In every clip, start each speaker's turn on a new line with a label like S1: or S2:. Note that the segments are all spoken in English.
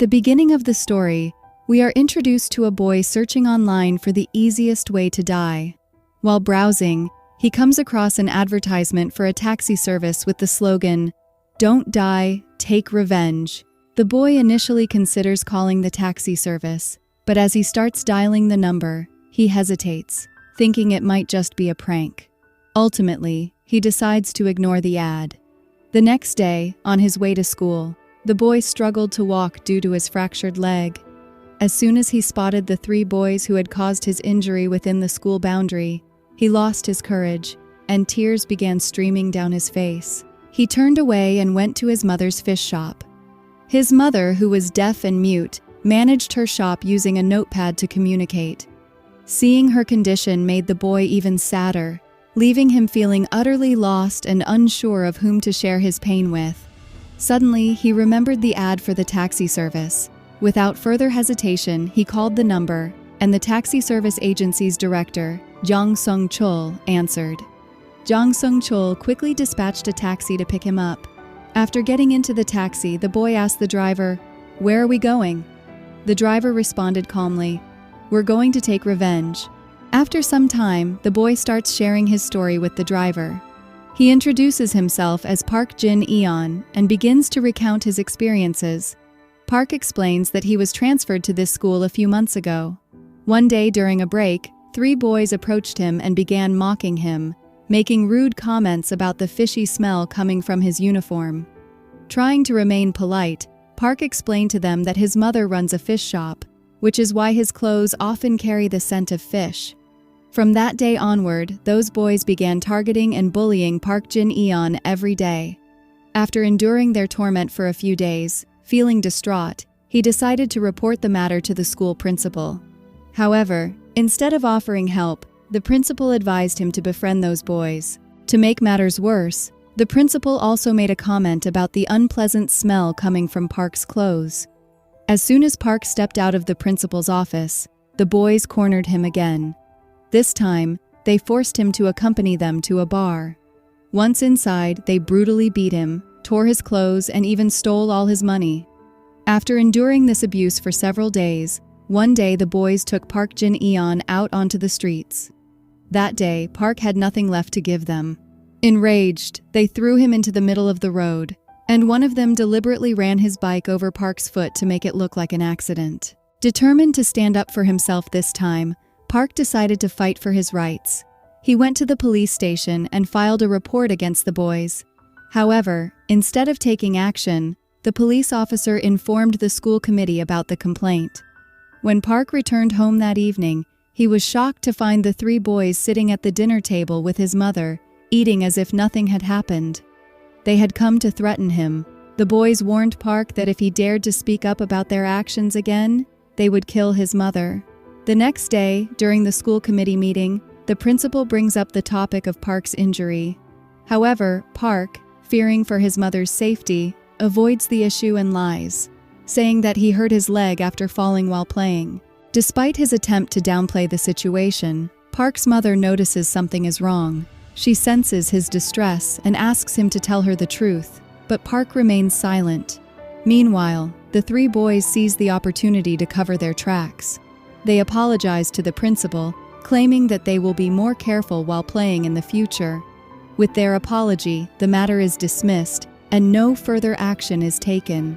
S1: the beginning of the story, we are introduced to a boy searching online for the easiest way to die. While browsing, he comes across an advertisement for a taxi service with the slogan, "Don't die, take revenge." The boy initially considers calling the taxi service, but as he starts dialing the number, he hesitates, thinking it might just be a prank. Ultimately, he decides to ignore the ad. The next day, on his way to school, the boy struggled to walk due to his fractured leg. As soon as he spotted the 3 boys who had caused his injury within the school boundary, he lost his courage, and tears began streaming down his face. He turned away and went to his mother's fish shop. His mother, who was deaf and mute, managed her shop using a notepad to communicate. Seeing her condition made the boy even sadder, leaving him feeling utterly lost and unsure of whom to share his pain with. Suddenly, he remembered the ad for the taxi service. Without further hesitation, he called the number, and the taxi service agency's director, Jang Sung-chul, answered. Jang Sung-chul quickly dispatched a taxi to pick him up. After getting into the taxi, the boy asked the driver, "Where are we going?" The driver responded calmly, "We're going to take revenge." After some time, the boy starts sharing his story with the driver. He introduces himself as Park Jin Eon and begins to recount his experiences. Park explains that he was transferred to this school a few months ago. One day during a break, 3 boys approached him and began mocking him, making rude comments about the fishy smell coming from his uniform. Trying to remain polite, Park explained to them that his mother runs a fish shop, which is why his clothes often carry the scent of fish. From that day onward, those boys began targeting and bullying Park Jin Eon every day. After enduring their torment for a few days, feeling distraught, he decided to report the matter to the school principal. However, instead of offering help, the principal advised him to befriend those boys. To make matters worse, the principal also made a comment about the unpleasant smell coming from Park's clothes. As soon as Park stepped out of the principal's office, the boys cornered him again. This time, they forced him to accompany them to a bar. Once inside, they brutally beat him, tore his clothes, and even stole all his money. After enduring this abuse for several days, one day the boys took Park Jin Eon out onto the streets. That day, Park had nothing left to give them. Enraged, they threw him into the middle of the road, and one of them deliberately ran his bike over Park's foot to make it look like an accident. Determined to stand up for himself this time, Park decided to fight for his rights. He went to the police station and filed a report against the boys. However, instead of taking action, the police officer informed the school committee about the complaint. When Park returned home that evening, he was shocked to find the 3 boys sitting at the dinner table with his mother, eating as if nothing had happened. They had come to threaten him. The boys warned Park that if he dared to speak up about their actions again, they would kill his mother. The next day, during the school committee meeting, the principal brings up the topic of Park's injury. However, Park, fearing for his mother's safety, avoids the issue and lies, saying that he hurt his leg after falling while playing. Despite his attempt to downplay the situation, Park's mother notices something is wrong. She senses his distress and asks him to tell her the truth, but Park remains silent. Meanwhile, the 3 boys seize the opportunity to cover their tracks. They apologize to the principal, claiming that they will be more careful while playing in the future. With their apology, the matter is dismissed, and no further action is taken.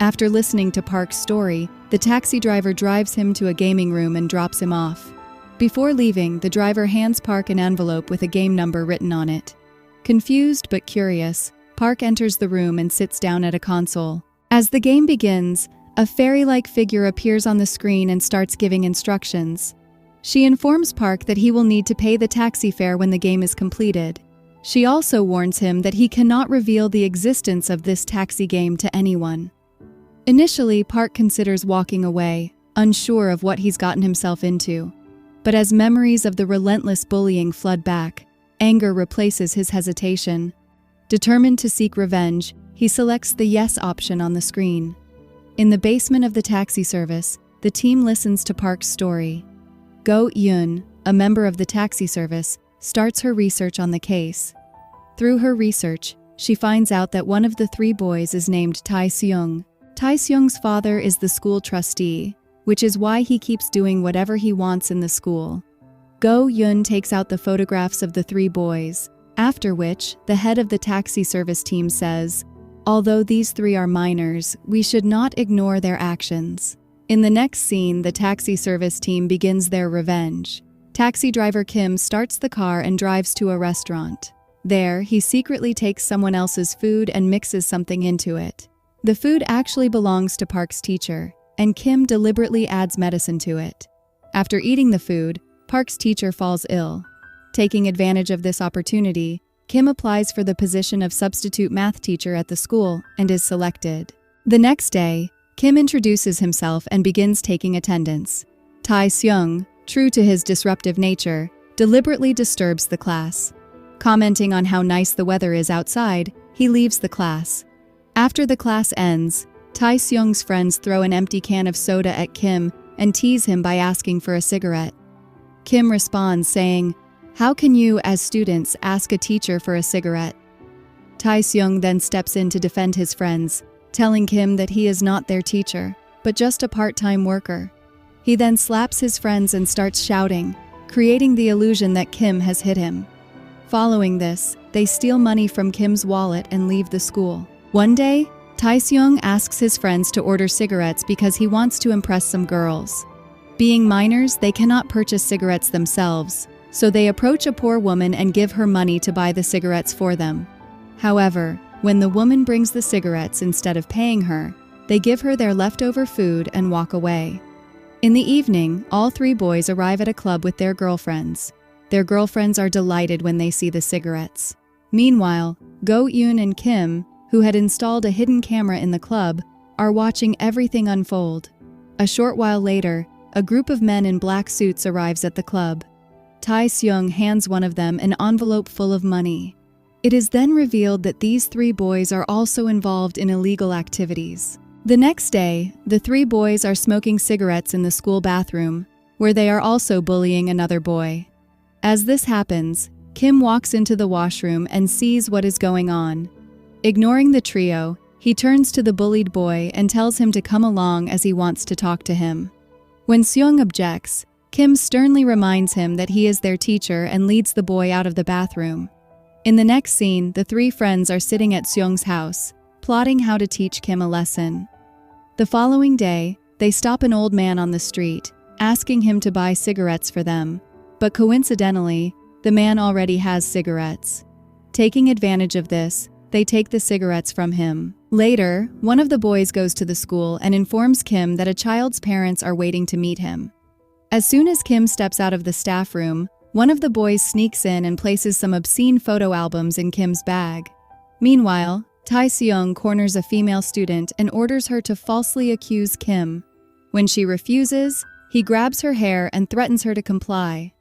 S1: After listening to Park's story, the taxi driver drives him to a gaming room and drops him off. Before leaving, the driver hands Park an envelope with a game number written on it. Confused but curious, Park enters the room and sits down at a console. As the game begins, a fairy-like figure appears on the screen and starts giving instructions. She informs Park that he will need to pay the taxi fare when the game is completed. She also warns him that he cannot reveal the existence of this taxi game to anyone. Initially, Park considers walking away, unsure of what he's gotten himself into. But as memories of the relentless bullying flood back, anger replaces his hesitation. Determined to seek revenge, he selects the yes option on the screen. In the basement of the taxi service, the team listens to Park's story. Ji-hyun, a member of the taxi service, starts her research on the case. Through her research, she finds out that one of the 3 boys is named Tae-seung. Tae-seung's father is the school trustee, which is why he keeps doing whatever he wants in the school. Go-yoon takes out the photographs of the 3 boys, after which the head of the taxi service team says, "Although these 3 are minors, we should not ignore their actions." In the next scene, the taxi service team begins their revenge. Taxi driver Kim starts the car and drives to a restaurant. There, he secretly takes someone else's food and mixes something into it. The food actually belongs to Park's teacher, and Kim deliberately adds medicine to it. After eating the food, Park's teacher falls ill. Taking advantage of this opportunity, Kim applies for the position of substitute math teacher at the school and is selected. The next day, Kim introduces himself and begins taking attendance. Tae-seung, true to his disruptive nature, deliberately disturbs the class. Commenting on how nice the weather is outside, he leaves the class. After the class ends, Tae-seung's friends throw an empty can of soda at Kim and tease him by asking for a cigarette. Kim responds saying, "How can you, as students, ask a teacher for a cigarette?" Tae-seung then steps in to defend his friends, telling Kim that he is not their teacher, but just a part-time worker. He then slaps his friends and starts shouting, creating the illusion that Kim has hit him. Following this, they steal money from Kim's wallet and leave the school. One day, Tae-seung asks his friends to order cigarettes because he wants to impress some girls. Being minors, they cannot purchase cigarettes themselves, so they approach a poor woman and give her money to buy the cigarettes for them. However, when the woman brings the cigarettes instead of paying her, they give her their leftover food and walk away. In the evening, all 3 boys arrive at a club with their girlfriends. Their girlfriends are delighted when they see the cigarettes. Meanwhile, Go-yoon and Kim, who had installed a hidden camera in the club, are watching everything unfold. A short while later, a group of men in black suits arrives at the club. Tae-seung hands one of them an envelope full of money. It is then revealed that these 3 boys are also involved in illegal activities. The next day, the 3 boys are smoking cigarettes in the school bathroom, where they are also bullying another boy. As this happens, Kim walks into the washroom and sees what is going on. Ignoring the trio, he turns to the bullied boy and tells him to come along as he wants to talk to him. When Seung objects, Kim sternly reminds him that he is their teacher and leads the boy out of the bathroom. In the next scene, the 3 friends are sitting at Seung's house, plotting how to teach Kim a lesson. The following day, they stop an old man on the street, asking him to buy cigarettes for them, but coincidentally, the man already has cigarettes. Taking advantage of this, they take the cigarettes from him. Later, one of the boys goes to the school and informs Kim that a child's parents are waiting to meet him. As soon as Kim steps out of the staff room, one of the boys sneaks in and places some obscene photo albums in Kim's bag. Meanwhile, Tae-seung corners a female student and orders her to falsely accuse Kim. When she refuses, he grabs her hair and threatens her to comply.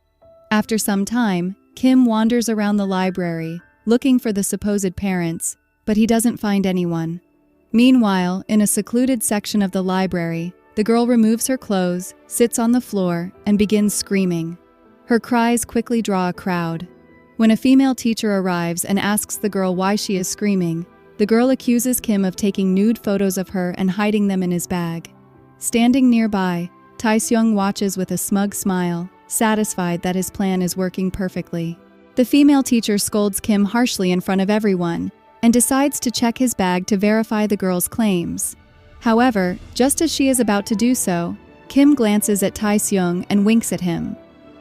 S1: After some time, Kim wanders around the library, looking for the supposed parents, but he doesn't find anyone. Meanwhile, in a secluded section of the library, the girl removes her clothes, sits on the floor, and begins screaming. Her cries quickly draw a crowd. When a female teacher arrives and asks the girl why she is screaming, the girl accuses Kim of taking nude photos of her and hiding them in his bag. Standing nearby, Tae-seung watches with a smug smile, satisfied that his plan is working perfectly. The female teacher scolds Kim harshly in front of everyone and decides to check his bag to verify the girl's claims. However, just as she is about to do so, Kim glances at Tae-seung and winks at him.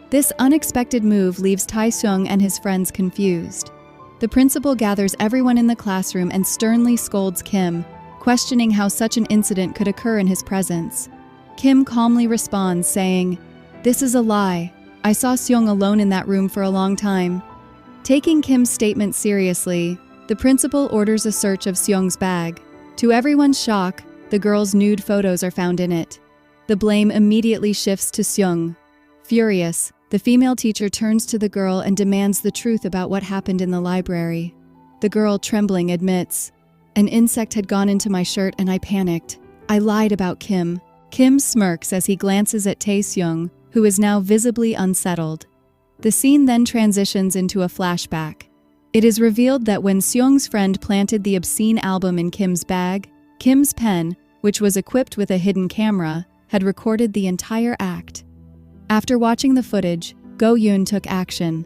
S1: This unexpected move leaves Tae-seung and his friends confused. The principal gathers everyone in the classroom and sternly scolds Kim, questioning how such an incident could occur in his presence. Kim calmly responds, saying, "This is a lie. I saw Seung alone in that room for a long time." Taking Kim's statement seriously, the principal orders a search of Seung's bag. To everyone's shock, the girl's nude photos are found in it. The blame immediately shifts to Seung. Furious, the female teacher turns to the girl and demands the truth about what happened in the library. The girl, trembling, admits, "An insect had gone into my shirt and I panicked. I lied about Kim." Kim smirks as he glances at Tae-seung, who is now visibly unsettled. The scene then transitions into a flashback. It is revealed that when Seung's friend planted the obscene album in Kim's bag, Kim's pen, which was equipped with a hidden camera, had recorded the entire act. After watching the footage, Go-yoon took action.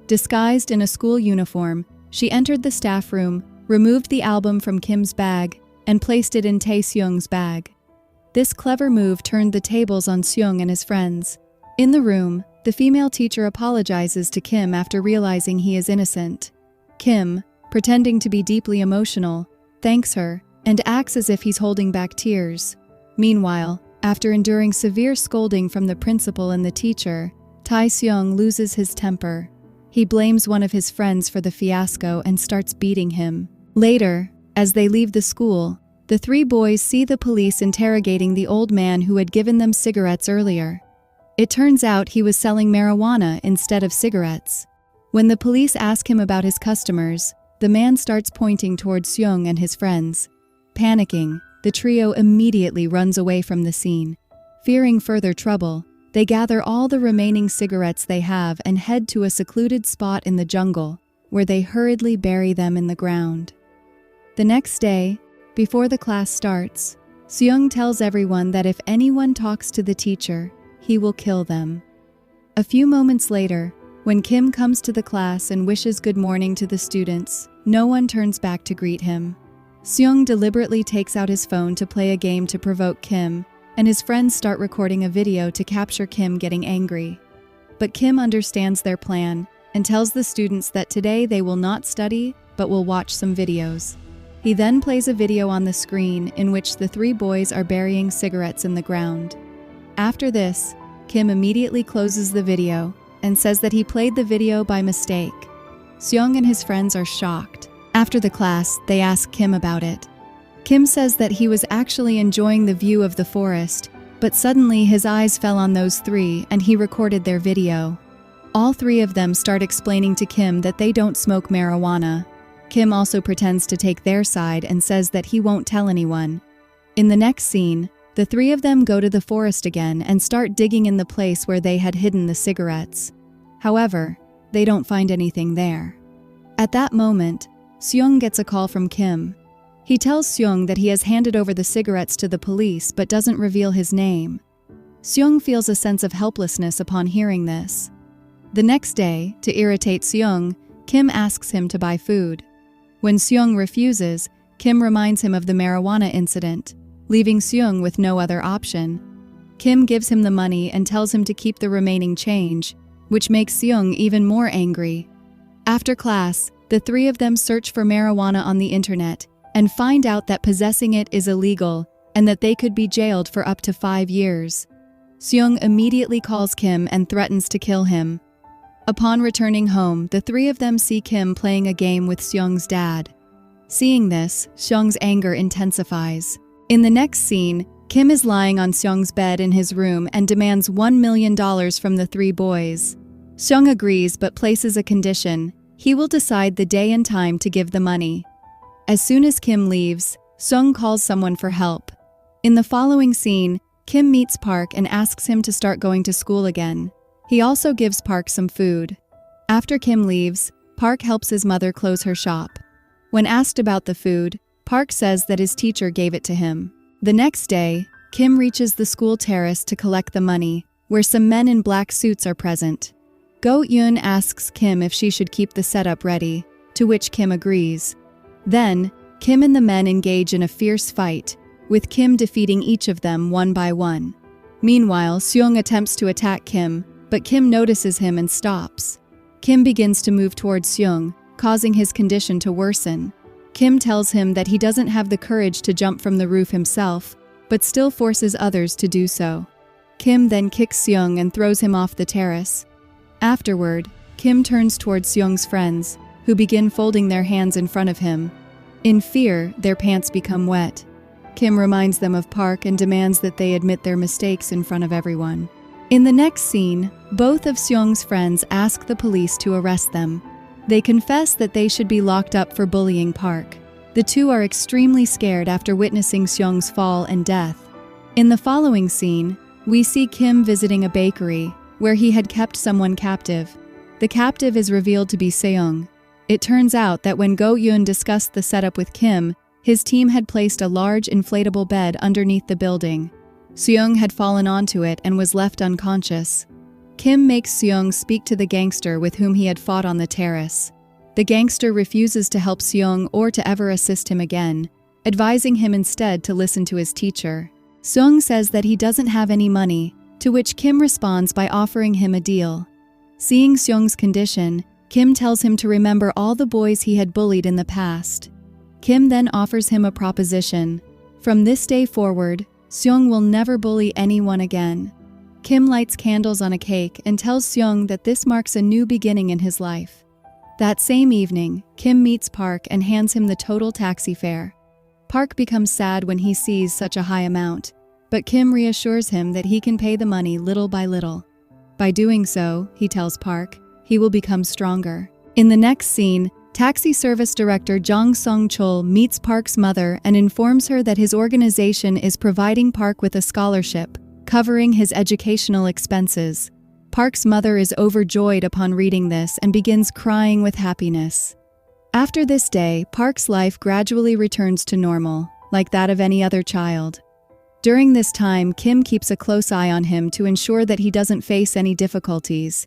S1: Disguised in a school uniform, she entered the staff room, removed the album from Kim's bag, and placed it in Tae-seung's bag. This clever move turned the tables on Seung and his friends. In the room, the female teacher apologizes to Kim after realizing he is innocent. Kim, pretending to be deeply emotional, thanks her and acts as if he's holding back tears. Meanwhile, after enduring severe scolding from the principal and the teacher, Tae-seung loses his temper. He blames one of his friends for the fiasco and starts beating him. Later, as they leave the school, the three boys see the police interrogating the old man who had given them cigarettes earlier. It turns out he was selling marijuana instead of cigarettes. When the police ask him about his customers, the man starts pointing towards Seung and his friends. Panicking, the trio immediately runs away from the scene. Fearing further trouble, they gather all the remaining cigarettes they have and head to a secluded spot in the jungle, where they hurriedly bury them in the ground. The next day, before the class starts, Seung tells everyone that if anyone talks to the teacher, he will kill them. A few moments later, when Kim comes to the class and wishes good morning to the students, no one turns back to greet him. Seung deliberately takes out his phone to play a game to provoke Kim, and his friends start recording a video to capture Kim getting angry. But Kim understands their plan and tells the students that today they will not study, but will watch some videos. He then plays a video on the screen in which the three boys are burying cigarettes in the ground. After this, Kim immediately closes the video and says that he played the video by mistake. Seung and his friends are shocked. After the class, they ask Kim about it. Kim says that he was actually enjoying the view of the forest, but suddenly his eyes fell on those three and he recorded their video. All three of them start explaining to Kim that they don't smoke marijuana. Kim also pretends to take their side and says that he won't tell anyone. In the next scene, the three of them go to the forest again and start digging in the place where they had hidden the cigarettes. However, they don't find anything there. At that moment, Seung gets a call from Kim. He tells Seung that he has handed over the cigarettes to the police but doesn't reveal his name. Seung feels a sense of helplessness upon hearing this. The next day, to irritate Seung, Kim asks him to buy food. When Seung refuses, Kim reminds him of the marijuana incident, leaving Seung with no other option. Kim gives him the money and tells him to keep the remaining change, which makes Seung even more angry. After class, the three of them search for marijuana on the internet and find out that possessing it is illegal and that they could be jailed for up to 5 years. Seung immediately calls Kim and threatens to kill him. Upon returning home, the three of them see Kim playing a game with Seung's dad. Seeing this, Seung's anger intensifies. In the next scene, Kim is lying on Seung's bed in his room and demands $1 million from the three boys. Seung agrees but places a condition. He will decide the day and time to give the money. As soon as Kim leaves, Seung calls someone for help. In the following scene, Kim meets Park and asks him to start going to school again. He also gives Park some food. After Kim leaves, Park helps his mother close her shop. When asked about the food, Park says that his teacher gave it to him. The next day, Kim reaches the school terrace to collect the money, where some men in black suits are present. Go-yoon asks Kim if she should keep the setup ready, to which Kim agrees. Then, Kim and the men engage in a fierce fight, with Kim defeating each of them one by one. Meanwhile, Seung attempts to attack Kim, but Kim notices him and stops. Kim begins to move towards Seung, causing his condition to worsen. Kim tells him that he doesn't have the courage to jump from the roof himself, but still forces others to do so. Kim then kicks Seung and throws him off the terrace. Afterward, Kim turns towards Seung's friends, who begin folding their hands in front of him. In fear, their pants become wet. Kim reminds them of Park and demands that they admit their mistakes in front of everyone. In the next scene, both of Seung's friends ask the police to arrest them. They confess that they should be locked up for bullying Park. The two are extremely scared after witnessing Seung's fall and death. In the following scene, we see Kim visiting a bakery, where he had kept someone captive. The captive is revealed to be Seung. It turns out that when Go-yoon discussed the setup with Kim, His team had placed a large inflatable bed underneath the building. Seung had fallen onto it and was left unconscious. Kim makes Seung speak to the gangster with whom he had fought on the terrace. The gangster refuses to help Seung or to ever assist him again, advising him instead to listen to his teacher. Seung says that he doesn't have any money, to which Kim responds by offering him a deal. Seeing Seung's condition, Kim tells him to remember all the boys he had bullied in the past. Kim then offers him a proposition. From this day forward, Seung will never bully anyone again. Kim lights candles on a cake and tells Seung that this marks a new beginning in his life. That same evening, Kim meets Park and hands him the total taxi fare. Park becomes sad when he sees such a high amount, but Kim reassures him that he can pay the money little by little. By doing so, he tells Park, he will become stronger. In the next scene, taxi service director Jang Sung-chul meets Park's mother and informs her that his organization is providing Park with a scholarship, covering his educational expenses. Park's mother is overjoyed upon reading this and begins crying with happiness. After this day, Park's life gradually returns to normal, like that of any other child. During this time, Kim keeps a close eye on him to ensure that he doesn't face any difficulties.